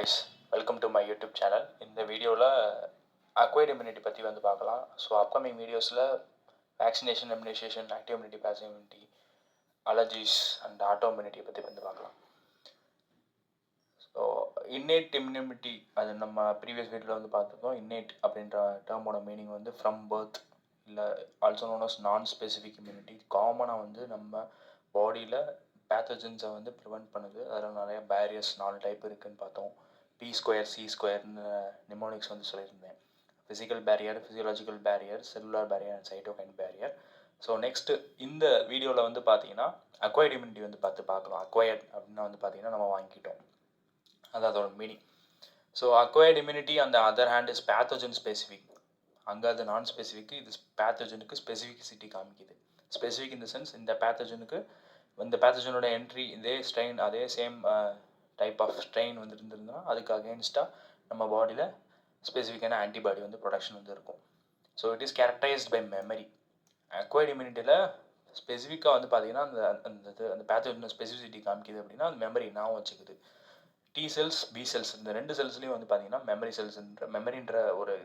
guys, welcome to my YouTube channel. இந்த வீடியோவில் acquired immunity பற்றி வந்து பார்க்கலாம். ஸோ அப்கமிங் வீடியோஸில் vaccination, immunisation, active immunity, passive immunity, allergies and auto immunity பற்றி வந்து பார்க்கலாம். ஸோ இன்னேட் இம்யூனிட்டி அது நம்ம ப்ரீவியஸ் வீடியோவில் வந்து பார்த்துருக்கோம். இன்னேட் அப்படின்ற டேர்மோட மீனிங் வந்து ஃப்ரம் பர்த், இல்லை ஆல்சோ நோன் அஸ் நான் ஸ்பெசிஃபிக் இம்யூனிட்டி. காமனாக வந்து நம்ம பாடியில் பேத்தஜன்ஸை வந்து ப்ரிவெண்ட் பண்ணுது. அதில் நிறைய பேரியர்ஸ் 4 டைப் இருக்குதுன்னு பார்த்தோம். P2, C2 நிமோனிக்ஸ் வந்து சொல்லியிருந்தேன். Physical barrier, physiological barrier, cellular barrier and cytokine barrier. So next இந்த வீடியோவில் வந்து பார்த்தீங்கன்னா அக்வைர்ட் இம்யூனிட்டி வந்து பார்க்கலாம். அக்வைர்ட் அப்படின்னா வந்து பார்த்தீங்கன்னா நம்ம வாங்கிக்கிட்டோம், அது அதோட மீனிங். ஸோ அக்வைர்ட் இம்யூனிட்டி அந்த other hand is pathogen specific. அங்கே அது நான் ஸ்பெசிஃபிக், இது பேத்தோஜனுக்கு ஸ்பெசிஃபிசிட்டி காமிக்குது. ஸ்பெசிஃபிக் இன் த சென்ஸ் இந்த பேத்தோஜனோட என்ட்ரி இதே ஸ்ட்ரெயின், அதே சேம் டைப் ஆஃப் ஸ்ட்ரெயின் வந்து இருந்திருந்தோம்னா அதுக்கு அகேன்ஸ்டாக நம்ம பாடியில் ஸ்பெசிஃபிக்கான ஆன்டிபாடி வந்து ப்ரொடக்ஷன் வந்து இருக்கும். So it is characterised by memory. Acquired இம்யூனிட்டியில் ஸ்பெசிஃபிக்காக வந்து பார்த்தீங்கன்னா அந்த பேத்தோஜன் ஸ்பெசிஃபிசிட்டி காமிக்குது அப்படின்னா அந்த மெமரி நான் வச்சுக்குது. T cells, B cells இந்த 2 செல்ஸ்லேயும் வந்து பார்த்தீங்கன்னா மெமரின்ற ஒரு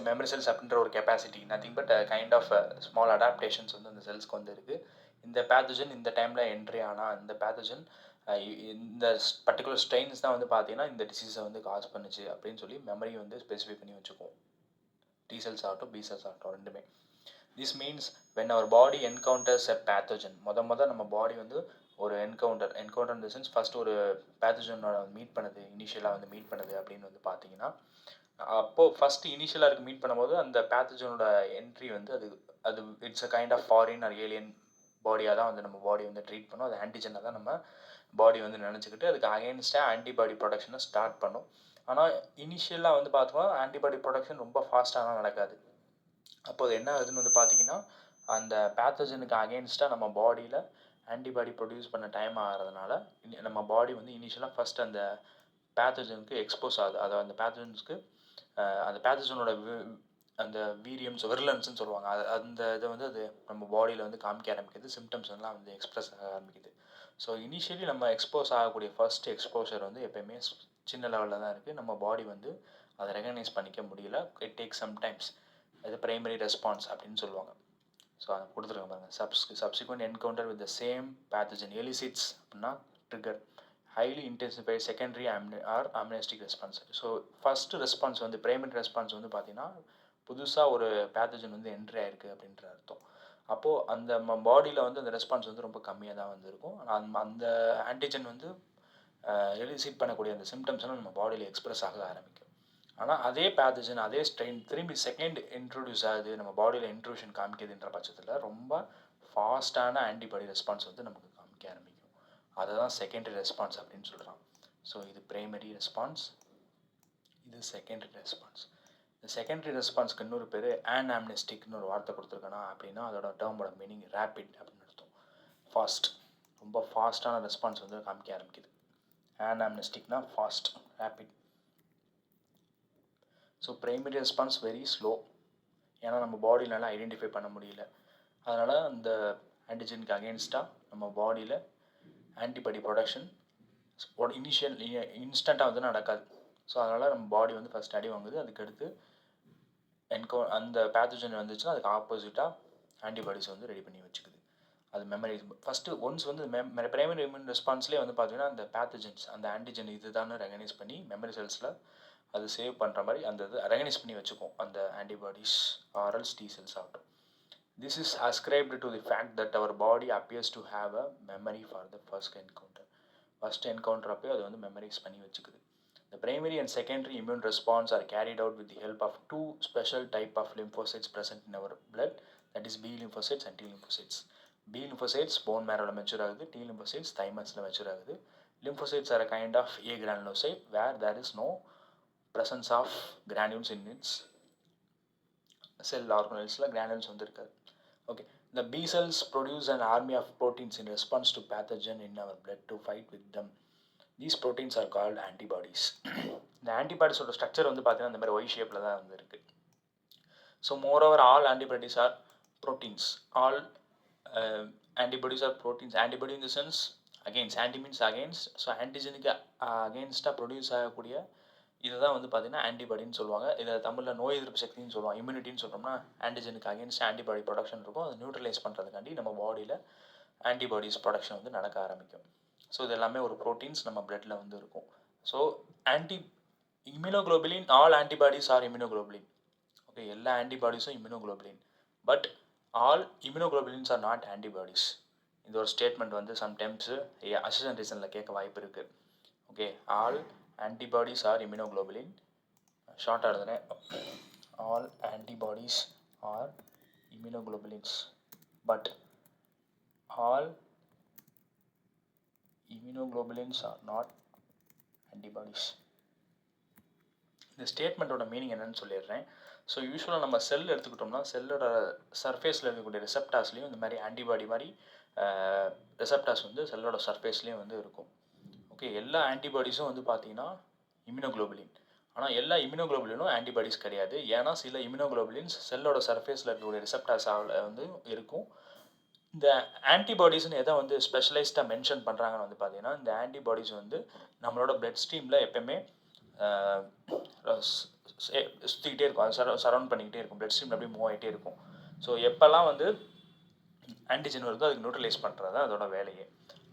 மெமரி செல்ஸ் அப்படின்ற ஒரு capacity, nothing but kind of small adaptations வந்து அந்த செல்ஸ்க்கு வந்து இருக்குது. இந்த பேத்தோஜன் இந்த டைமில் என்ட்ரி ஆனால் இந்த பேத்தோஜன் இந்த பர்டிகுலர் ஸ்ட்ரெயின்ஸ் தான் வந்து பார்த்தீங்கன்னா இந்த டிசீஸை வந்து காஸ் பண்ணுச்சு அப்படின்னு சொல்லி மெமரி வந்து ஸ்பெசிஃபை பண்ணி வச்சுக்குவோம். T cells ஆகட்டும், B cells ஆகட்டும், ரெண்டுமே. This means when our body encounters a pathogen, நம்ம பாடி வந்து ஒரு என்கவுண்டர் இந்த சென்ஸ் ஃபஸ்ட்டு ஒரு பேத்தோஜனோட இனிஷியலாக வந்து மீட் பண்ணுது அப்படின்னு வந்து பார்த்தீங்கன்னா, அப்போது ஃபஸ்ட்டு இனிஷியலாக இருக்குது மீட் பண்ணும்போது அந்த பேத்தோஜனோட என்ட்ரி வந்து அது it's a kind of foreign or alien பாடியாக தான் வந்து நம்ம பாடி வந்து ட்ரீட் பண்ணும். அது ஆன்டிஜனாக தான் நம்ம பாடி வந்து நினச்சிக்கிட்டு அதுக்கு அகேன்ஸ்டாக ஆன்டிபாடி ப்ரொடக்ஷனை ஸ்டார்ட் பண்ணும். ஆனால் இனிஷியலாக வந்து பார்த்தோம்னா ஆன்டிபாடி ப்ரொடக்ஷன் ரொம்ப ஃபாஸ்ட்டாக நடக்காது. அப்போது என்ன ஆகுதுன்னு வந்து பார்த்தீங்கன்னா, அந்த பேத்தோஜனுக்கு அகேன்ஸ்டாக நம்ம பாடியில் ஆன்டிபாடி ப்ரொடியூஸ் பண்ண டைம் ஆகிறதுனால நம்ம பாடி வந்து இனிஷியலாக ஃபஸ்ட் அந்த பேத்தோஜனுக்கு எக்ஸ்போஸ் ஆகுது. அதை அந்த பேத்தோஜனோட அந்த வீரியம்ஸ், விர்லன்ஸ்ன்னு சொல்லுவாங்க, அந்த இதை வந்து அது நம்ம பாடியில் வந்து காமிக்க ஆரம்பிக்குது. சிம்டம்ஸ் எல்லாம் வந்து எக்ஸ்ப்ரெஸ் ஆக ஆரம்பிக்குது. ஸோ இனிஷியலி நம்ம எக்ஸ்போஸ் ஆகக்கூடிய ஃபர்ஸ்ட் எக்ஸ்போஷர் வந்து எப்போயுமே சின்ன லெவலில் தான் இருக்குது. நம்ம பாடி வந்து அதை ரெகக்னைஸ் பண்ணிக்க முடியல. It take sometimes. அது ப்ரைமரி ரெஸ்பான்ஸ் அப்படின்னு சொல்லுவாங்க. ஸோ அதை கொடுத்துருக்காங்க பாருங்கள். Subsequent encounter with the same pathogen elicits அப்படின்னா trigger highly intensified secondary or amnestic response. So first response வந்து ப்ரைமரி ரெஸ்பான்ஸ் வந்து பார்த்தீங்கன்னா புதுசாக ஒரு பேத்தோஜன் வந்து என்ட்ரி ஆகிருக்கு அப்படின்ற அர்த்தம். அப்போது அந்த பாடியில் வந்து அந்த ரெஸ்பான்ஸ் வந்து ரொம்ப கம்மியாக தான் வந்து இருக்கும். அந்த ஆன்டிஜன் வந்து எலிசிட் பண்ணக்கூடிய அந்த சிம்டம்ஸ் எல்லாம் நம்ம பாடியில் எக்ஸ்ப்ரெஸ் ஆக ஆரம்பிக்கும். ஆனால் அதே பேத்தோஜன், அதே ஸ்ட்ரெயின் திரும்பி செகண்ட் இன்ட்ரடியூஸ் ஆகுது, நம்ம பாடியில் இன்ட்ரூஷன் காமிக்குதுன்ற பட்சத்தில் ரொம்ப ஃபாஸ்ட்டான ஆன்டிபாடி ரெஸ்பான்ஸ் வந்து நமக்கு காமிக்க ஆரம்பிக்கும். அதை தான் செகண்டரி ரெஸ்பான்ஸ் அப்படின்னு சொல்கிறோம். ஸோ இது ப்ரைமரி ரெஸ்பான்ஸ், இது செகண்டரி ரெஸ்பான்ஸ். இந்த செகண்டரி ரெஸ்பான்ஸ்க்கு இன்னொரு பேர் ஆன்ஆம்னெஸ்டிக்னு ஒரு வார்த்தை கொடுத்துருக்கேனா அப்படின்னா அதோட டேர்மோட மீனிங் ரேப்பிட் அப்படின்னு அர்த்தம். ஃபாஸ்ட், ரொம்ப ஃபாஸ்ட்டான ரெஸ்பான்ஸ் வந்து காமிக்க ஆரம்பிக்குது. ஆன்ஆம்னெஸ்டிக்னா fast, rapid. So primary response very slow, ஏன்னா நம்ம பாடியிலலாம் ஐடென்டிஃபை பண்ண முடியல. அதனால் அந்த ஆன்டிஜனுக்கு அகேன்ஸ்டாக நம்ம பாடியில் ஆன்டிபாடி ப்ரொடக்ஷன் இன்ஸ்டண்ட்டாக வந்து நடக்காது. ஸோ அதனால் நம்ம பாடி வந்து ஃபஸ்ட் அடி வாங்குது. அதுக்கடுத்து அந்த பேத்தோஜன் வந்துச்சுன்னா அதுக்கு ஆப்போசிட்டாக ஆன்டிபாடிஸ் வந்து ரெடி பண்ணி வச்சுக்குது. அது மெமரி ஃபஸ்ட்டு ஒன்ஸ் வந்து ப்ரைமரி இம்யூன் ரெஸ்பான்ஸ்லேயே வந்து பார்த்தீங்கன்னா அந்த பேத்தோஜன்ஸ் அந்த ஆன்டிஜன் இதுதான் ரெகனைஸ் பண்ணி மெமரி செல்ஸில் அது சேவ் பண்ணுற மாதிரி அந்த இது ரெகனைஸ் பண்ணி வச்சுக்கும் அந்த ஆன்டிபாடிஸ் ஆர்எல்ஸ் T cells ஆகட்டும். This is ascribed to the fact that our body appears to have a memory for the first encounter அப்போ அது வந்து மெமரைஸ் பண்ணி வச்சுக்குது. The primary and secondary immune response are carried out with the help of 2 special type of lymphocytes present in our blood, that is B lymphocytes and T lymphocytes. B lymphocytes bone marrow mature ஆகுது, T lymphocytes thymus mature ஆகுது. Lymphocytes are a kind of A granulocyte where there is no presence of granules in its cell organelles, granules வந்து இருக்காது. Okay, the B cells produce an army of proteins in response to pathogen in our blood to fight with them. These proteins are called antibodies. இந்த ஆன்டிபாடிஸோட structure வந்து பார்த்தீங்கன்னா இந்த மாதிரி Y ஷேப்பில் தான் வந்து இருக்குது. So moreover all antibodies are proteins. ஆல் antibodies are proteins. Antibody in the sense against, anti means against. So ஆன்டிஜனுக்கு அகெயின்ஸ்டாக ப்ரொடியூஸ் ஆகக்கூடிய இதை தான் வந்து பார்த்திங்கன்னா ஆன்டிபாடின்னு சொல்லுவாங்க. இதை தமிழில் நோய் எதிர்ப்பு சக்தின்னு சொல்லுவாங்க. இம்யூனிட்டின்னு சொல்கிறோம்னா ஆன்டிஜனுக்கு அகெயின்ஸ்ட் ஆன்டிபாடி ப்ரொடக்ஷன் இருக்கும். அதை நியூட்ரலைஸ் பண்ணுறதுக்காண்டி நம்ம பாடியில் ஆன்டிபாடிஸ் ப்ரொடக்ஷன் வந்து நடக்க ஆரம்பிக்கும். ஸோ இது எல்லாமே ஒரு ப்ரோட்டீன்ஸ் நம்ம பிளட்டில் வந்து இருக்கும். So immunoglobulin, all antibodies are immunoglobulin. Okay, எல்லா ஆன்டிபாடிஸும் இம்யூனோகுளோபுலின். But all immunoglobulins are not antibodies. இந்த ஒரு ஸ்டேட்மெண்ட் வந்து சம்டைம்ஸு அசிஸ்டன்ட் ரீசனில் கேட்க வாய்ப்பு இருக்குது. Okay, all antibodies are immunoglobulin. ஷார்ட்டாக எழுதுறேன். All antibodies are immunoglobulins, but all immunoglobulins are not antibodies. இந்த ஸ்டேட்மெண்ட்டோட மீனிங் என்னன்னு சொல்லிடுறேன். ஸோ யூஸ்வலாக நம்ம செல் எடுத்துக்கிட்டோம்னா செல்லோட சர்ஃபேஸில் இருக்கக்கூடிய ரிசெப்டார்ஸ்லேயும் இந்த மாதிரி ஆன்டிபாடி மாதிரி ரிசெப்டார்ஸ் வந்து செல்லோட சர்ஃபேஸ்லேயும் வந்து இருக்கும். ஓகே, எல்லா ஆன்டிபாடிஸும் வந்து பார்த்தீங்கன்னா இம்யூனோகுளோபுலின். ஆனால் எல்லா இம்யூனோகுளோபுலினும் ஆன்டிபாடிஸ் கிடையாது. ஏன்னா சில இம்யூனோகுளோபுலின்ஸ் செல்லோட சர்ஃபேஸில் இருக்கக்கூடிய ரிசெப்டார்ஸ் வந்து இருக்கும். இந்த ஆன்டிபாடிஸ்னு எதை வந்து ஸ்பெஷலைஸ்டாக மென்ஷன் பண்ணுறாங்கன்னு வந்து பார்த்தீங்கன்னா, இந்த ஆன்டிபாடிஸ் வந்து நம்மளோட பிளட் ஸ்ட்ரீமில் எப்போயுமே சுற்றிக்கிட்டே இருக்கும். அது சரௌண்ட் பண்ணிக்கிட்டே இருக்கும். பிளட் ஸ்ட்ரீமில் அப்படியே மூவ் ஆகிட்டே இருக்கும். ஸோ எப்போல்லாம் வந்து ஆன்டிஜன் வருதோ அதுக்கு நியூட்ரலைஸ் பண்ணுறது தான் அதோட வேலையே.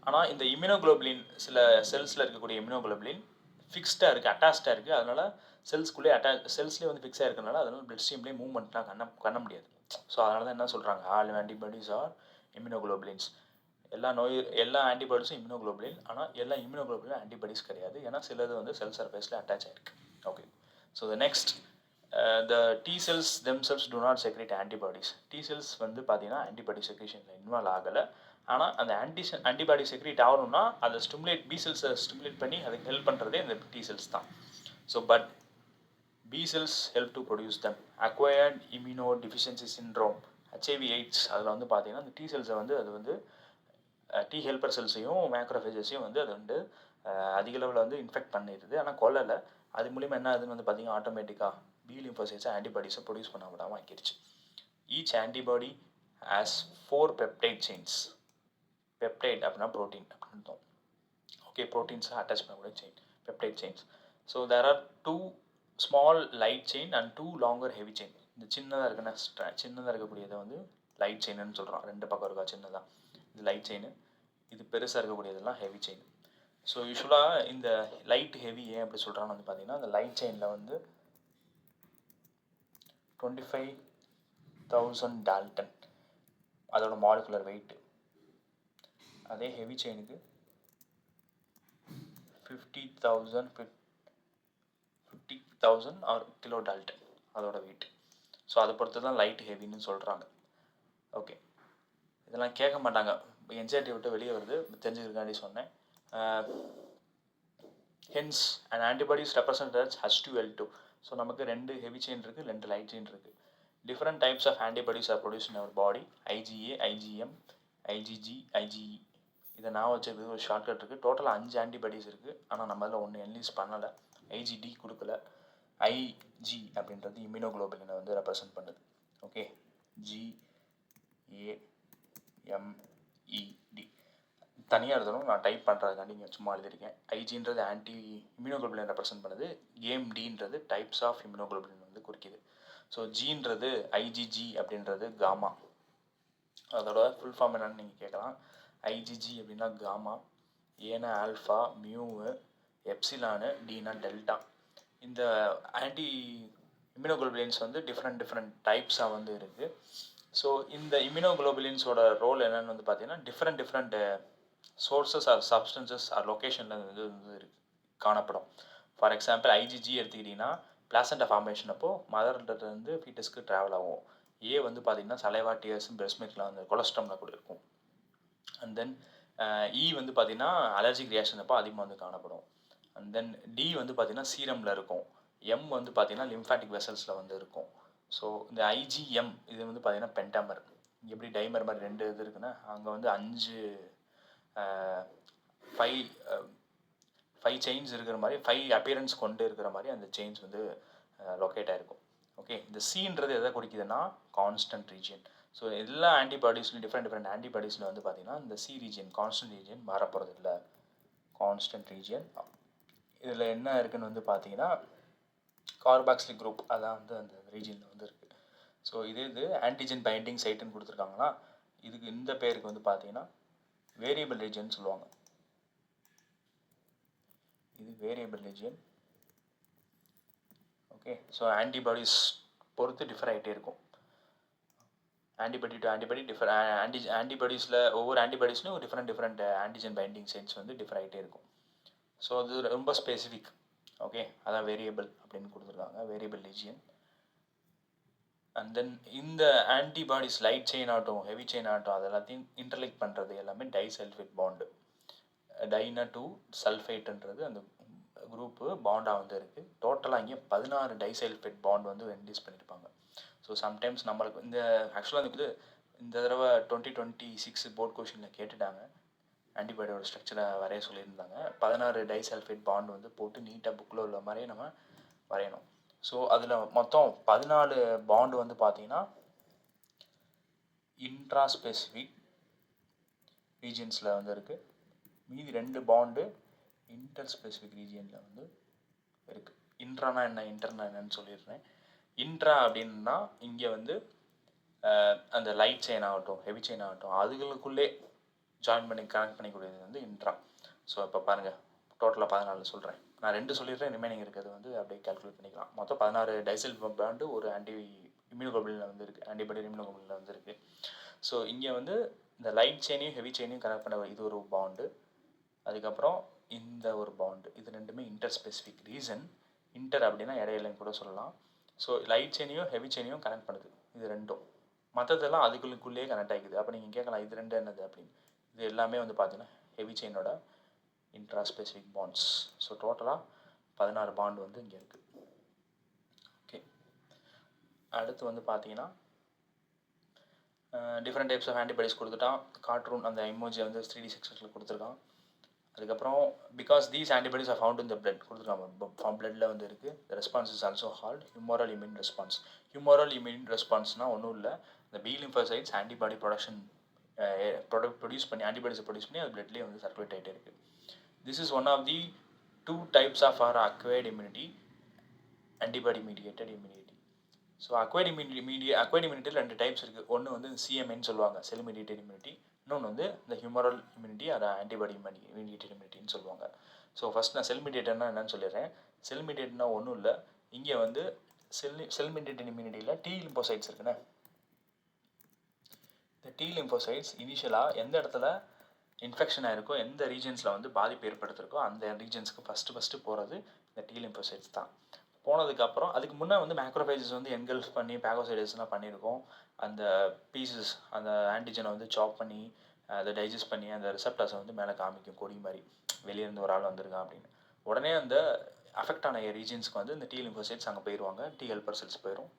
ஆனால் இந்த இம்யூனோகுளோபுலின் சில செல்ஸில் இருக்கக்கூடிய இம்யூனோகுளோபுலின் ஃபிக்ஸ்டாக இருக்குது, அட்டாச்சாக இருக்குது. அதனால் செல்ஸ்குள்ளே செல்ஸ்லேயே வந்து ஃபிக்ஸாக இருக்கிறனால அதனால் பிளட் ஸ்ட்ரீம்லேயே மூவ்மெண்ட்லாம் பண்ண முடியாது. ஸோ அதனால தான் என்ன சொல்கிறாங்க, ஆல் ஆன்டிபாடிஸ் ஆர் இம்யூனோகுளோபுலின்ஸ். எல்லா ஆன்டிபாடிஸும் இம்யூனோகுளோபுலின். ஆனால் எல்லா இம்யூனோகுளோபுலின் ஆன்டிபாடிஸ் கிடையாது. ஏன்னா சிலது வந்து செல் சர்ஃபேஸில் அட்டாச் ஆகிருக்கு. Okay, so the next, the T cells themselves do not secrete antibodies. T cells வந்து பார்த்தீங்கன்னா ஆன்டிபாடி செக்ரேஷனில் இன்வால்வ் ஆகலை. ஆனால் அந்த ஆன்டிபாடி செக்ரேட் ஆகணும்னா அதை பி செல்ஸை ஸ்டிமுலேட் பண்ணி அதுக்கு ஹெல்ப் பண்ணுறதே இந்த டி செல்ஸ் தான். So but B cells help to produce them. Acquired immunodeficiency syndrome, HIV/AIDS, அதில் வந்து பார்த்தீங்கன்னா அந்த டி செல்ஸை வந்து அது வந்து டி ஹெல்பர் செல்ஸையும் மேக்ரோஃபேஜஸையும் வந்து அது வந்து அதிக அளவில் வந்து இன்ஃபெக்ட் பண்ணிடுது. ஆனால் கொல்லலை. அது மூலிமா என்ன ஆகுதுன்னு வந்து பார்த்தீங்கன்னா ஆட்டோமேட்டிக்காக பி லிம்போசைட்ஸை ஆன்டிபாடிஸை ப்ரொடியூஸ் பண்ண விடாமல் ஆக்கிடுச்சு. Each antibody has 4 peptide chains. Peptide அப்படின்னா ப்ரோட்டீன் அப்படின்னு. ஓகே, ப்ரோட்டீன்ஸை அட்டாச் பண்ணக்கூடிய chain, peptide chains. So there are 2 small light chain and 2 longer heavy chain. இந்த சின்னதாக இருக்கக்கூடியதை வந்து லைட் செயின்னு சொல்கிறோம். 2 பக்கம் இருக்கா சின்னதாக, இது லைட் செயின். இது பெருசாக இருக்கக்கூடியதெல்லாம் ஹெவி செயின். ஸோ யூஸ்வலாக இந்த லைட் ஹெவி ஏன் அப்படி சொல்கிறான்னு வந்து பார்த்தீங்கன்னா, அந்த லைட் செயினில் வந்து 25,000 டால்டன் அதோட மாலிகுலர் வெயிட். அதே ஹெவி செயினுக்கு 50,000 ஆர் கிலோ டால்டன் அதோட வெயிட். ஸோ அதை பொறுத்து தான் லைட் ஹெவின்னு சொல்கிறாங்க. ஓகே, இதெல்லாம் கேட்க மாட்டாங்க. என்சைட்டி விட்டு வெளியே வருது, தெரிஞ்சுக்கிறதுக்காண்டி சொன்னேன். Hence and antibodies represent H2L2. So நமக்கு 2 ஹெவி செயின் இருக்குது, 2 லைட் செயின் இருக்குது. Different types of antibodies are produce in our body. IgA, IgM, IgG, IgE. இதை நான் வச்சுருக்கு ஒரு ஷார்ட்கட் இருக்குது. டோட்டலாக 5 ஆன்டிபாடிஸ் இருக்குது. ஆனால் நம்ம அதில் ஒன்று என்லீஸ் பண்ணலை. IgD கொடுக்கல. IG அப்படின்றது இம்யூனோகுளோபுலினை வந்து ரெப்ரசன்ட் பண்ணுது. ஓகே, GAMED தனியாக எழுதணும், நான் டைப் பண்ணுறதுக்காண்டி இங்கே சும்மா எழுதியிருக்கேன். ஐஜின்றது ஆன்டி இம்யூனோகுளோபுலின் ரெப்ரசன்ட் பண்ணுது. கேம்டின்றது டைப்ஸ் ஆஃப் இம்யூனோகுளோபுலின் வந்து குறிக்குது. ஸோ ஜின்றது IgG அப்படின்றது காமா. அதோட ஃபுல் ஃபார்ம் என்னன்னு நீங்கள் கேட்கலாம். IgG அப்படின்னா காமா, ஏனா ஆல்ஃபா, மியூவு, எப்சிலானு, டீனா டெல்டா. இந்த ஆன்டி இம்யூனோகுளோபுலின்ஸ் வந்து டிஃப்ரெண்ட் டைப்ஸாக வந்து இருக்குது. ஸோ இந்த இம்யூனோகுளோபுலின்ஸோட ரோல் என்னென்னு வந்து பார்த்தீங்கன்னா different sources or substances or லொக்கேஷனில் வந்து காணப்படும். ஃபார் எக்ஸாம்பிள் IgG எடுத்துக்கிட்டிங்கன்னா பிளாசண்டா ஃபார்மேஷன் அப்போது மதர்லேருந்து ஃபீட்டஸ்க்கு ட்ராவல் ஆகும். ஏ வந்து பார்த்திங்கன்னா சலைவா, டியர்ஸ், பிரெஸ்ட் மில்க்லாம் வந்து கொலஸ்ட்ரம்ல கூட இருக்கும். அண்ட் தென் இ வந்து பார்த்திங்கன்னா அலர்ஜிக் ரியாக்ஷன் அப்போ அதிகமாக வந்து காணப்படும். அண்ட் தென் டி வந்து பார்த்திங்கன்னா சீரமில் இருக்கும். எம் வந்து பார்த்திங்கன்னா லிம்ஃபாட்டிக் வெசல்ஸில் வந்து இருக்கும். ஸோ இந்த IgM இது வந்து பார்த்திங்கன்னா பென்டாமர். எப்படி டைமர் மாதிரி 2 இது இருக்குன்னா அங்கே வந்து 5 செயின்ஸ் இருக்கிற மாதிரி 5 அப்பியரன்ஸ் கொண்டு இருக்கிற மாதிரி அந்த செயின்ஸ் வந்து லொக்கேட் ஆகிருக்கும். ஓகே, இந்த சீன்றது எதை குறிக்குதுன்னா கான்ஸ்டன்ட் ரீஜியன். ஸோ எல்லா ஆன்டிபாடிஸ்லையும் டிஃப்ரெண்ட் ஆன்டிபாடிஸில் வந்து பார்த்திங்கன்னா இந்த சி ரீஜியன் கான்ஸ்டன்ட் ரீஜியன் மாறப்போகிறது இல்லை. கான்ஸ்டன்ட் ரீஜியன் இதில் என்ன இருக்குதுன்னு வந்து பார்த்தீங்கன்னா கார்பாக்சிலிக் குரூப் அதான் வந்து அந்த ரீஜியனில் வந்து இருக்குது. ஸோ இது ஆன்டிஜென் பைண்டிங் சைட்டுன்னு கொடுத்துருக்காங்கன்னா இதுக்கு இந்த பேருக்கு வந்து பார்த்தீங்கன்னா வேரியபிள் ரீஜியன் சொல்லுவாங்க. இது variable region. Okay, so antibodies பொறுத்து டிஃபர் ஆகிட்டே இருக்கும். ஆன்டிபாடி டு ஆன்டிபாடி ஆன்டிபாடிஸில் ஒவ்வொரு ஆன்டிபாடிஸ்லையும் ஒரு டிஃப்ரெண்ட் ஆன்டிஜென் பைண்டிங் சைட்ஸ் வந்து டிஃபர் ஆகிட்டே இருக்கும். ஸோ அது ரொம்ப ஸ்பெசிஃபிக். ஓகே, அதான் வேரியபிள் அப்படின்னு கொடுத்துருக்காங்க, வேரியபிள் ரீஜியன். அண்ட் தென் இந்த ஆன்டிபாடிஸ் லைட் செயின் ஆகட்டும் ஹெவி செயின் ஆகட்டும் அது எல்லாத்தையும் இன்டர்லிக் பண்ணுறது எல்லாமே டைசல்ஃபேட் பாண்டு. டைனா 2 சல்ஃபேட்டுன்றது அந்த குரூப்பு பாண்டாக வந்து இருக்குது. டோட்டலாக இங்கே 16 டைசல்ஃபேட் பாண்ட் வந்து இன்டியூஸ் பண்ணியிருப்பாங்க. ஸோ சம்டைம்ஸ் நம்மளுக்கு இந்த ஆக்சுவலாக வந்து இந்த தடவை 2026 போர்ட் கொஷினில் கேட்டுட்டாங்க. ஆன்டிபாடியோட ஸ்ட்ரக்சரை வரைய சொல்லியிருந்தாங்க. 16 டைசல்ஃபேட் பாண்ட் வந்து போட்டு நீட்டாக புக்கில் உள்ள மாதிரியே நம்ம வரையணும். ஸோ அதில் மொத்தம் 14 பாண்டு வந்து பார்த்தீங்கன்னா இன்ட்ரா ஸ்பெசிஃபிக் ரீஜியன்ஸில் வந்து இருக்குது. மீதி 2 பாண்டு இன்டர் ஸ்பெசிஃபிக் ரீஜியனில் வந்து இருக்குது. இன்ட்ரானா என்ன இன்டர்னா என்னன்னு சொல்லிடுறேன். இன்ட்ரா அப்படின்னா இங்கே வந்து அந்த லைட் செயின் ஆகட்டும் ஹெவி செயின் ஆகட்டும் அதுகளுக்குள்ளே ஜாயின் பண்ணி கனெக்ட் பண்ணிக்கூடியது வந்து இன்ட்ரா. ஸோ இப்போ பாருங்கள் டோட்டலாக 14 சொல்கிறேன். நான் 2 சொல்லிடுறேன், ரிமைனிங் இருக்கிறது வந்து அப்படியே கால்குலேட் பண்ணிக்கலாம். மொத்தம் 16 டைசல் பாண்டு ஒரு இம்யூனோகுளோபினில் வந்து இருக்குது, ஆன்டிபாடி இம்யூனோகுளோபினில் வந்து இருக்குது. ஸோ இங்கே வந்து இந்த லைட் செயினையும் ஹெவி செயினையும் கனெக்ட் பண்ண இது ஒரு பாண்டு. அதுக்கப்புறம் இந்த ஒரு பாண்டு, இது ரெண்டுமே இன்டர் ஸ்பெசிஃபிக் ரீசன். இன்டர் அப்படின்னா இடையிலன்னு கூட சொல்லலாம். ஸோ லைட் செயினையும் ஹெவி செயினையும் கனெக்ட் பண்ணுது இது ரெண்டும். மற்றதெல்லாம் அதுக்குள்ளேயே கனெக்ட் ஆகிக்குது. அப்போ நீங்கள் கேட்கலாம் இது ரெண்டு என்னது அப்படின்னு. இது எல்லாமே வந்து பார்த்தீங்கன்னா ஹெவி செயினோட இன்ட்ரா ஸ்பெசிஃபிக் பாண்ட்ஸ். ஸோ டோட்டலாக 16 பாண்டு வந்து இங்கே இருக்குது. ஓகே, அடுத்து வந்து பார்த்தீங்கன்னா டிஃப்ரெண்ட் டைப்ஸ் ஆஃப் ஆன்டிபாடிஸ் கொடுத்துட்டான். கார்ட்டூன் அந்த இமோஜி வந்து 3D செக்ஷனில் கொடுத்துருக்கான். அதுக்கப்புறம் because these antibodies are found in the blood கொடுத்துருக்காங்க. பிளட்டில் வந்து இருக்குது. The response is also called humoral immune response. Humoral immune ரெஸ்பான்ஸ்னால் ஒன்றும் இல்லை, இந்த பி லிம்போசைட்ஸ் ஆன்டிபாடி ப்ரொடியூஸ் பண்ணி ஆன்டிபாடிஸை ப்ரொடியூஸ் பண்ணி அது பிளட்லேயே வந்து சர்க்குலேட் ஆகிட்டே இருக்குது. This is one of the 2 types of our acquired immunity, antibody mediated immunity. So acquired immunity 2 types இருக்குது. ஒன்று வந்து சிஎம்ஏன்னு சொல்லுவாங்க, செல் மீடியேட்டட் இம்யூனிட்டி. இன்னொன்று வந்து இந்த ஹியூமரல் இம்யூனிட்டி அதை ஆன்டிபாடி மீடியேட்டட் இம்யூனிட்டின்னு சொல்லுவாங்க. ஸோ ஃபஸ்ட் நான் செல் மீடியேட்டர்னா என்னன்னு சொல்லிடுறேன். செல் மீடியேட்டர்னா ஒன்றும் இல்லை, இங்கே வந்து செல் மீடியேட்டட் இம்யூனிட்டியில் டி லிம்போசைட்ஸ் இருக்குண்ணே. இந்த டி லிம்போசைட்ஸ் இனிஷியலாக எந்த இடத்துல இன்ஃபெக்ஷன் ஆகிருக்கோ, எந்த ரீஜன்ஸில் வந்து பாதிப்பு ஏற்படுத்திருக்கோ அந்த ரீஜன்ஸ்க்கு ஃபஸ்ட்டு போகிறது இந்த டி லிம்போசைட்ஸ் தான். போனதுக்கப்புறம் அதுக்கு முன்னே வந்து மேக்ரோஃபேஜஸ் வந்து என்கல்ஃப் பண்ணி பேகோசைடஸ்லாம் பண்ணியிருக்கோம். அந்த பீசஸ் அந்த ஆன்டிஜனை வந்து சாப் பண்ணி அதை டைஜஸ்ட் பண்ணி அந்த ரிசப்டர்ஸை வந்து மேலே காமிக்கும், கொடி மாதிரி வெளியேருந்து ஒரு ஆள் வந்திருக்கான் அப்படின்னு. உடனே அந்த அஃபெக்ட் ஆன ரீஜன்ஸ்க்கு வந்து இந்த டி லிம்போசைட்ஸ் அங்கே போயிடுவாங்க, டி ஹெல்பர் செல்ஸ் போயிடும்.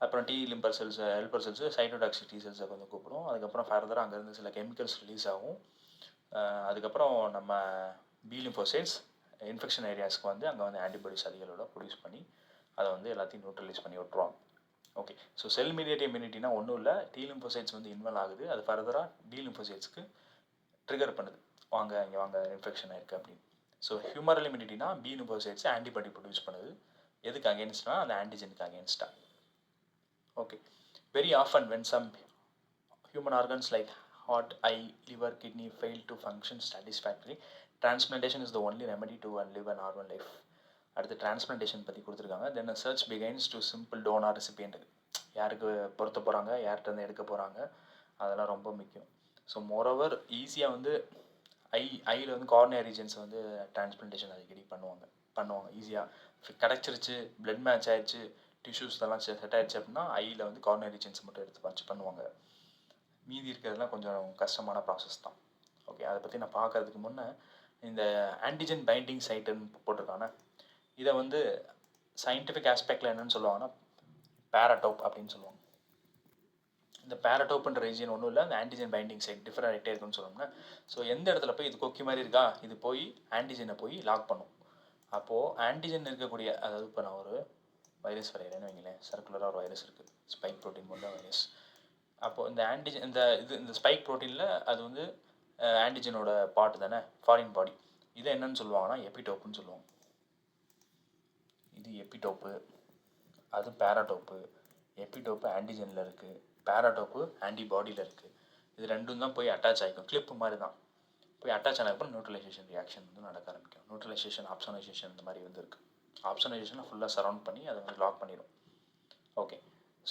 அப்புறம் T helper cells cytotoxic T செல்ஸை வந்து கூப்பிடும். அதுக்கப்புறம் ஃபர்தராக அங்கேருந்து சில கெமிக்கல்ஸ் ரிலீஸ் ஆகும். அதுக்கப்புறம் நம்ம பி லிம்போசைட்ஸ் இன்ஃபெக்ஷன் ஏரியாஸ்க்கு வந்து அங்கே வந்து ஆன்டிபாடிஸ் அதிகளோட ப்ரொடியூஸ் பண்ணி அதை வந்து எல்லாத்தையும் நியூட்ரலைஸ் பண்ணி விட்டுருவாங்க. ஓகே, ஸோ செல் மீடியேட் இம்யூனிட்டினா ஒன்றும் இல்லை, டி லிம்போசைட்ஸ் வந்து இன்வால்வ் ஆகுது, அது ஃபர்தராக டி லிம்போசைட்ஸ்க்கு ட்ரிகர் பண்ணுது, வாங்க இங்கே வாங்க இன்ஃபெக்ஷன் ஆயிருக்கு அப்படின்னு. ஸோ ஹியூமரல் இம்யூனிட்டினா பி லிம்போசைட்ஸ் ஆன்டிபாடி ப்ரொடியூஸ் பண்ணுது. எதுக்கு அகேன்ஸ்ட்னா அந்த ஆன்டிஜெனுக்கு அகேன்ஸ்டாக. Okay, very often when some human organs like heart, eye, liver, kidney fail to function satisfactorily, transplantation is the only remedy to live a normal life. அடுத்து transplantation பற்றி கொடுத்துருக்காங்க. தென் a search begins to simple donor recipient. யாருக்கு பொருத்த போகிறாங்க, யார்கிட்ட எடுக்க போகிறாங்க, அதெல்லாம் ரொம்ப முக்கியம். ஸோ மோரோவர் ஈஸியாக வந்து ஐயில் வந்து கார்னியா ரீஜன்ஸ் வந்து டிரான்ஸ்பிளான்டேஷன் அடிக்கடி பண்ணுவாங்க ஈஸியாக கிடச்சிருச்சு, பிளட் மேட்ச் ஆயிடுச்சு, டிஷ்யூஸ் எல்லாம் செட் ஆகிடுச்சு அப்படின்னா ஐயில் வந்து கார்னியா ரீஜன்ஸ் மட்டும் எடுத்து பண்ணுவாங்க. மீதி இருக்கிறதுலாம் கொஞ்சம் கஷ்டமான ப்ராசஸ் தான். ஓகே, அதை பற்றி நான் பார்க்கறதுக்கு முன்னே இந்த ஆன்டிஜென் பைண்டிங் சைட்டுன்னு போட்டிருக்கானே, இதை வந்து சயின்டிஃபிக் ஆஸ்பெக்டில் என்னென்னு சொல்லுவாங்கன்னா பேரடோப் அப்படின்னு சொல்லுவாங்க. இந்த பேரடோப்புன்ற ரீஜியன் ஒன்றும் இல்லை, அந்த ஆன்டிஜென் பைண்டிங் சைட் டிஃபரெண்ட் ஆகிட்டே இருக்குன்னு சொல்லுவாங்க. ஸோ எந்த இடத்துல போய் இது கொக்கி மாதிரி இருக்கா, இது போய் ஆன்டிஜெனை போய் லாக் பண்ணும். அப்போது ஆன்டிஜென் இருக்கக்கூடிய, அதாவது இப்போ நான் ஒரு வைரஸ் வரைகிறேன்னு வைங்களேன், சர்க்குலராக ஒரு வைரஸ் இருக்குது, ஸ்பைக் ப்ரோட்டீன் கொண்ட வைரஸ். அப்போது இந்த ஆன்டிஜன் இந்த ஸ்பைக் ப்ரோட்டீனில் அது வந்து ஆன்டிஜனோட பார்ட் தானே, ஃபாரின் பாடி. இதை என்னன்னு சொல்லுவாங்கன்னா எபிடோப்புன்னு சொல்லுவாங்க. இது எபிடோப்பு, அது பேராடோப்பு. எபிடோப்பு ஆன்டிஜனில் இருக்குது, பேராடோப்பு ஆன்டிபாடியில் இருக்குது. இது ரெண்டும் தான் போய் அட்டாச் ஆகிக்கும், கிளிப்பு மாதிரி தான் போய் அட்டாச் ஆனதுக்கப்புறம் நியூட்ரலைசேஷன் ரியாக்ஷன் வந்து நடக்க ஆரம்பிக்கும். நியூட்ரலைசேஷன், ஆப்சனைசேஷன் இந்த மாதிரி வந்து இருக்குது. ஆப்சனைசேஷனை ஃபுல்லாக சரௌண்ட் பண்ணி அதை வந்து லாக் பண்ணிடும். ஓகே,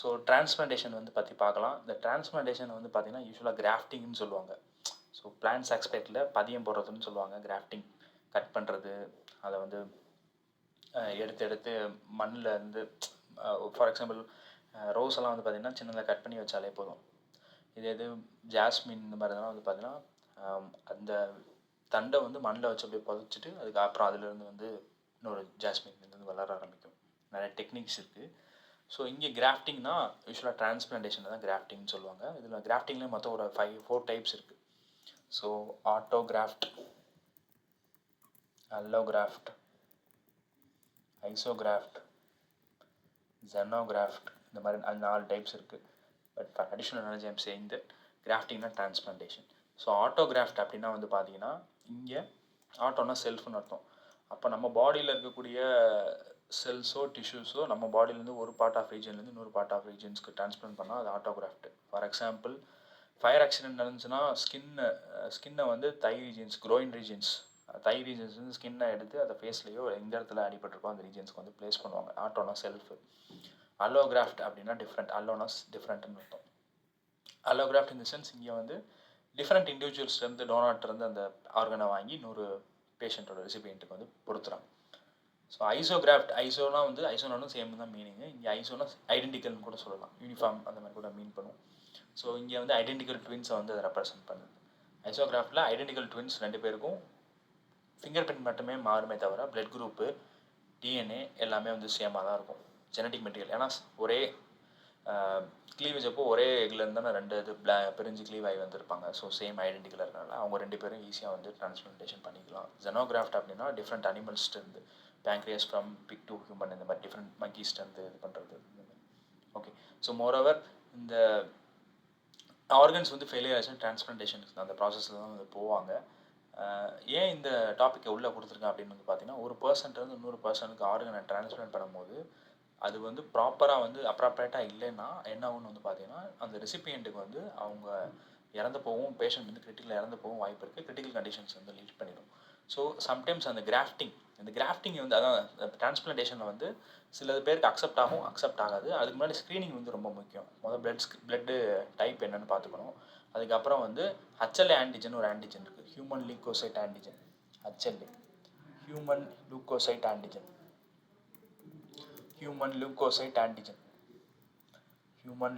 ஸோ டிரான்ஸ்பிளான்டேஷன் வந்து பற்றி பார்க்கலாம். இந்த டிரான்ஸ்பிளான்டேஷன் வந்து பார்த்திங்கன்னா யூஸ்வலாக கிராஃப்டிங்னு சொல்லுவாங்க. ஸோ பிளான்ஸ் ஆஸ்பெக்டில் பதியம் போடுறதுன்னு சொல்லுவாங்க. கிராஃப்டிங், கட் பண்ணுறது, அதை வந்து எடுத்து மண்ணில் இருந்து ஃபார் எக்ஸாம்பிள் ரோஸ் எல்லாம் வந்து பார்த்திங்கன்னா சின்னதாக கட் பண்ணி வச்சாலே போதும். இது ஜாஸ்மின் இந்த மாதிரி தான் வந்து பார்த்திங்கன்னா அந்த தண்டை வந்து மண்ணில் வச்சு அப்படியே புதைச்சிட்டு அதுக்கப்புறம் அதுலேருந்து வந்து இன்னொரு ஜாஸ்மின் வந்து வளர ஆரம்பிக்கும். நிறைய டெக்னிக்ஸ் இருக்குது. ஸோ இங்கே கிராஃப்டிங்னா யூஸ்வலாக டிரான்ஸ்பிளான்டேஷன் தான் கிராஃப்டிங்னு சொல்லுவாங்க. இதில் கிராஃப்டிங்லேயே மொத்தம் ஒரு 4 டைப்ஸ் இருக்குது. ஸோ ஆட்டோகிராஃப்ட், அல்லோகிராஃப்ட், ஐசோகிராஃப்ட், ஜெனோகிராஃப்ட், இந்த மாதிரி 4 டைப்ஸ் இருக்குது. But for additional knowledge I'm saying that கிராஃப்டிங்னா டிரான்ஸ்பிளான்டேஷன். ஸோ ஆட்டோகிராஃப்ட் அப்படின்னா வந்து பார்த்தீங்கன்னா இங்கே ஆட்டோனா செல்ஃப்னு அர்த்தம். அப்போ நம்ம பாடியில் இருக்கக்கூடிய செல்ஸோ டிஷ்யூஸோ நம்ம பாடியிலேருந்து ஒரு பார்ட் ஆஃப் ரீஜன்லேருந்து இன்னொரு பார்ட் ஆஃப் ரீஜன்ஸ்க்கு டிரான்ஸ்பிளான்ட் பண்ணால் அது autograft. For example fire accident நடந்துச்சுன்னா ஸ்கின்னை வந்து தை ரீஜன்ஸ், க்ரோயின் ரீஜன்ஸ், தை ரீஜன்ஸ் வந்து ஸ்கின்னை எடுத்து அதை ஃபேஸ்லேயோ எந்த இடத்துல அடிபட்டிருக்கோ அந்த ரீஜன்ஸ்க்கு வந்து ப்ளேஸ் பண்ணுவாங்க. ஆட்டோனா செல்ஃபு. அல்லோகிராஃப்ட் அப்படின்னா டிஃப்ரெண்ட், அல்லோனாஸ் டிஃப்ரெண்ட்னு அர்த்தம். அல்லோகிராஃப்ட் இன் தி சென்ஸ் இங்கே வந்து டிஃப்ரெண்ட் இண்டிவிஜுவல்ஸ்லேருந்து டோனார்ட்லேருந்து அந்த ஆர்கனை வாங்கி இன்னொரு பேஷண்ட்டோட ரெசிபியண்ட்டுக்கு வந்து பொறுத்துறாங்க. ஸோ ஐசோனா வந்து ஐசோனாலும் சேம் தான் மீனிங்கு. இங்கே ஐசோனா ஐடென்டிக்கல்னு கூட சொல்லலாம், யூனிஃபார்ம் அந்த மாதிரி கூட மீன் பண்ணுவோம். ஸோ இங்கே வந்து ஐடென்டிக்கல் ட்வின்ஸை வந்து அதை ரெப்ரசென்ட் பண்ணுது. ஐசோகிராஃபில் ஐடென்டிக்கல் ட்வின்ஸ் 2 பேருக்கும் ஃபிங்கர் பிரிண்ட் மட்டுமே மாறுமே தவிர பிளட் குரூப்பு, டிஎன்ஏ எல்லாமே வந்து சேமாக தான் இருக்கும். ஜெனட்டிக் மெட்டீரியல், ஏன்னா ஒரே க்ளீவேஜ் அப்போ ஒரே எக்லேருந்து தானே 2 இது பிரிஞ்சு க்ளீவ் ஆகி வந்திருப்பாங்க. ஸோ சேம் ஐடென்டிக்கலாக இருக்கனால அவங்க 2 பேரும் ஈஸியாக வந்து டிரான்ஸ்பிளான்டேஷன் பண்ணிக்கலாம். ஜெனோகிராஃப்ட் அப்படின்னா டிஃப்ரெண்ட் அனிமல்ஸ்லேருந்து, pancreas from pig to human, இந்த மாதிரி டிஃப்ரெண்ட் மங்கீஸ்லேருந்து இது பண்ணுறது. ஓகே, ஸோ மோரோவர் இந்த ஆர்கன்ஸ் வந்து ஃபெயிலியர் ஆச்சுன்னா டிரான்ஸ்பிளான்டேஷன் அந்த ப்ராசஸில் தான் வந்து போவாங்க. ஏன் இந்த டாப்பிக்கை உள்ளே கொடுத்துருக்கேன் அப்படின்னு வந்து பார்த்தீங்கன்னா, ஒரு பர்சன்ட்லேருந்து இன்னொரு பர்சனுக்கு ஆர்கனை டிரான்ஸ்பிளான்ட் பண்ணும்போது அது வந்து ப்ராப்பராக வந்து அப்ராப்ரேட்டாக இல்லைன்னா என்ன ஆகுன்னு வந்து பார்த்தீங்கன்னா, அந்த ரெசிபியண்ட்டுக்கு வந்து அவங்க இறந்து போகவும், பேஷண்ட் வந்து கிரிட்டிக்கல் இறந்து போகவும் வாய்ப்பு இருக்குது. கிரிட்டிக்கல் கண்டிஷன்ஸ் வந்து லீட் பண்ணிடும். ஸோ சம்டைம்ஸ் அந்த கிராஃப்டிங் வந்து அதான் டிரான்ஸ்பிளான்டேஷனில் வந்து சில பேருக்கு அக்செப்ட் ஆகும், அக்செப்ட் ஆகாது. அதுக்கு முன்னாடி ஸ்க்ரீனிங் வந்து ரொம்ப முக்கியம். பிளட்டு டைப் என்னென்னு பார்த்துக்கணும். அதுக்கப்புறம் வந்து HLA ஆன்டிஜன் ஒரு ஆன்டிஜன் இருக்குது, human leucocyte antigen. HLA human leucocyte antigen, human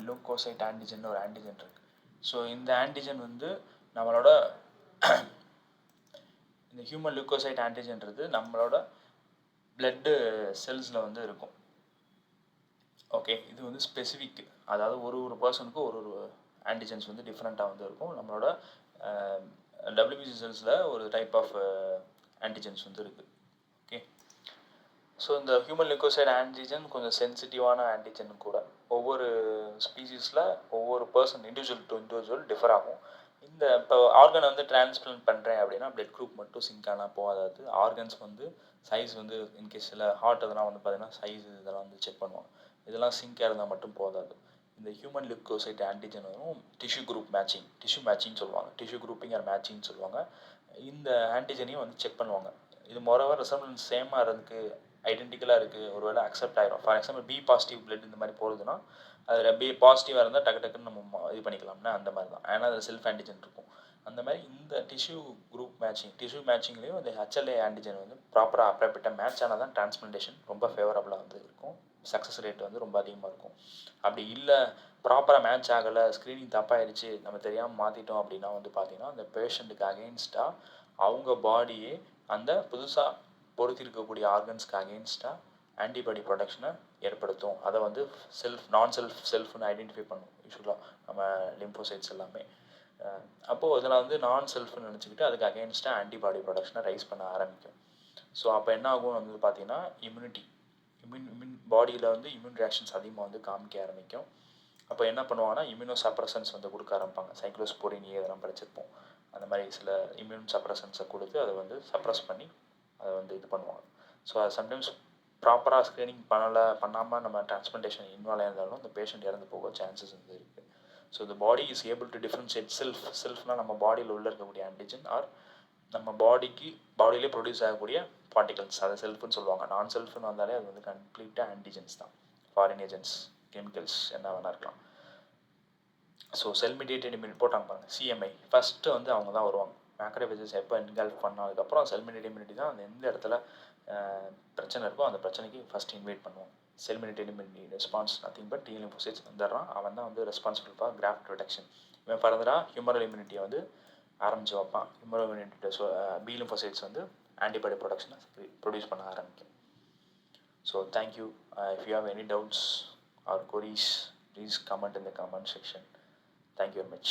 leucocyte antigen ஒரு ஆன்டிஜன் இருக்குது. ஸோ இந்த ஆன்டிஜன் வந்து நம்மளோட இந்த ஹியூமன் லியூக்கோசைட் ஆன்டிஜன்றது நம்மளோட பிளட்டு செல்ஸில் வந்து இருக்கும். ஓகே, இது வந்து ஸ்பெசிஃபிக், அதாவது ஒரு பர்சனுக்கும் ஒரு ஆன்டிஜன்ஸ் வந்து டிஃப்ரெண்ட்டாக வந்து இருக்கும். நம்மளோட WBC செல்ஸில் ஒரு டைப் ஆஃப் ஆன்டிஜன்ஸ் வந்து இருக்குது. ஓகே, ஸோ இந்த ஹியூமன் லியூக்கோசைட் ஆன்டிஜன் கொஞ்சம் சென்சிட்டிவான ஆன்டிஜன் கூட. ஒவ்வொரு ஸ்பீசிஸில் ஒவ்வொரு person individual to individual differ ஆகும். இந்த இப்போ ஆர்கனை வந்து டிரான்ஸ்பிளான்ட் பண்ணுறேன் அப்படின்னா பிளட் குரூப் மட்டும் சிங்க் ஆனால் போகாது. ஆர்கன்ஸ் வந்து சைஸ் வந்து இன்கேஸ் சில ஹார்ட் இதெல்லாம் வந்து பார்த்திங்கன்னா சைஸ் இதெல்லாம் வந்து செக் பண்ணுவாங்க. இதெல்லாம் சிங்காக இருந்தால் மட்டும் போதாது. இந்த ஹியூமன் லியூக்கோசைட் ஆன்டிஜன் வரும் tissue group matching, tissue matching சொல்லுவாங்க, டிஷ்யூ குரூப்பிங் ஆர் மேட்சிங்னு சொல்லுவாங்க. இந்த ஆன்டிஜனையும் வந்து செக் பண்ணுவாங்க. இது மோரோவர் ரிசம்பிளன்ஸ் சேமாக இருந்துக்கு, ஐடென்டிக்கலாக இருக்குது, ஒரு வேளை அக்செப்ட் ஆகிடும். For example B positive blood இந்த மாதிரி போகிறதுனா அதில் பி பாசிட்டிவாக இருந்தால் டக்குன்னு நம்ம இது பண்ணிக்கலாம்னா அந்த மாதிரி தான். ஏன்னா அதில் செல்ஃப் ஆன்டிஜன் இருக்கும். அந்த மாதிரி இந்த டிஷ்யூ குரூப் டிஷ்யூ மேட்சிங்லேயும் இந்த HLA ஆன்டிஜன் வந்து ப்ராப்பராக அப்ராப்ரேட்டாக மேட்ச் ஆனால் தான் டிரான்ஸ்பிளான்டேஷன் ரொம்ப ஃபேவரபுளாக வந்து இருக்கும். சக்ஸஸ் ரேட் வந்து ரொம்ப அதிகமாக இருக்கும். அப்படி இல்லை, ப்ராப்பராக மேட்ச் ஆகலை, ஸ்க்ரீனிங் தப்பாகிடுச்சு, நம்ம தெரியாமல் மாற்றிட்டோம் அப்படின்னா வந்து பார்த்திங்கன்னா அந்த பேஷண்ட்டுக்கு அகெயின்ஸ்டாக அவங்க பாடியே அந்த புதுசாக பொறுத்திருக்கக்கூடிய ஆர்கன்ஸ்க்கு அகெயின்ஸ்டாக ஆன்டிபாடி ப்ரொடக்ஷனை ஏற்படுத்தும். அதை வந்து செல்ஃப்னு ஐடென்டிஃபை பண்ணும் யூஸ்வலாக நம்ம லிம்போசைட்ஸ் எல்லாமே. அப்போது இதில் வந்து நான் செல்ஃப்னு நினச்சிக்கிட்டு அதுக்கு அகெயின்ஸ்டாக ஆன்டிபாடி ப்ரொடக்ஷனை ரைஸ் பண்ண ஆரம்பிக்கும். ஸோ அப்போ என்ன ஆகும் வந்து பார்த்திங்கன்னா இம்யூன் பாடியில் வந்து இம்யூன் ரியாக்ஷன்ஸ் அதிகமாக வந்து காமிக்க ஆரம்பிக்கும். அப்போ என்ன பண்ணுவாங்கன்னா இம்யூனோ சப்ரசன்ஸ் வந்து கொடுக்க ஆரம்பிப்பாங்க. சைக்ளோஸ்போரின் ஏ இதெல்லாம் படிச்சிருப்போம். அந்த மாதிரி சில இம்யூன் சப்ரசன்ஸை கொடுத்து அதை வந்து சப்ரஸ் பண்ணி அதை வந்து இது பண்ணுவாங்க. ஸோ அது சம்டைம்ஸ் ப்ராப்பராக ஸ்க்ரீனிங் பண்ணாமல் நம்ம டிரான்ஸ்பிளான்டேஷன் இன்வால்வ் ஆயிருந்தாலும் அந்த பேஷண்ட் இறந்து போக சான்சஸ் வந்து இருக்குது. So the body is able to differentiate செல்ஃப்னால் நம்ம பாடியில் உள்ள இருக்கக்கூடிய ஆன்டிஜன் ஆர் நம்ம பாடியிலே ப்ரொடியூஸ் ஆகக்கூடிய பார்ட்டிகல்ஸ், அதை செல்ஃப்னு சொல்லுவாங்க. நான் செல்ஃப்னு வந்தாலே அது வந்து கம்ப்ளீட்டாக ஆன்டிஜென்ஸ் தான், ஃபாரின் ஏஜென்ட்ஸ், கெமிக்கல்ஸ் என்ன வேணா இருக்கலாம். ஸோ செல் மீடியேட்டட் இம்யூனிட்டி போட்டாங்க பாருங்க, சிஎம்ஐ ஃபஸ்ட்டு வந்து அவங்க தான் வருவாங்க. மேக்ரோஃபேஜஸ் எப்போ இன்கால்வ் பண்ணதுக்கப்புறம் செல் மீடியேட்டட் இம்யூனிட்டி தான் அந்த எந்த இடத்துல பிரச்சனை இருக்கோ அந்த பிரச்சனைக்கு ஃபஸ்ட் இன்வைட் பண்ணுவோம். Cell mediated immunity response nothing but T lymphocytes வந்துடுறான், அவன் தான் வந்து ரெஸ்பான்சிபிள் ஃபார் கிராஃப்ட் ரிடக்ஷன். இவன் ஃபர்தராக ஹியூமரல் இம்யூனிட்டியை வந்து ஆரம்பித்து வைப்பான். ஹியூமரல் இம்யூனிட்டி பி லிம்போசைட்ஸ் வந்து ஆன்டிபாடி ப்ரொடக்ஷனை ப்ரொடியூஸ் பண்ண ஆரம்பிக்கும். So thank you. If you have any doubts or queries, please comment in the comment section. Thank you very much.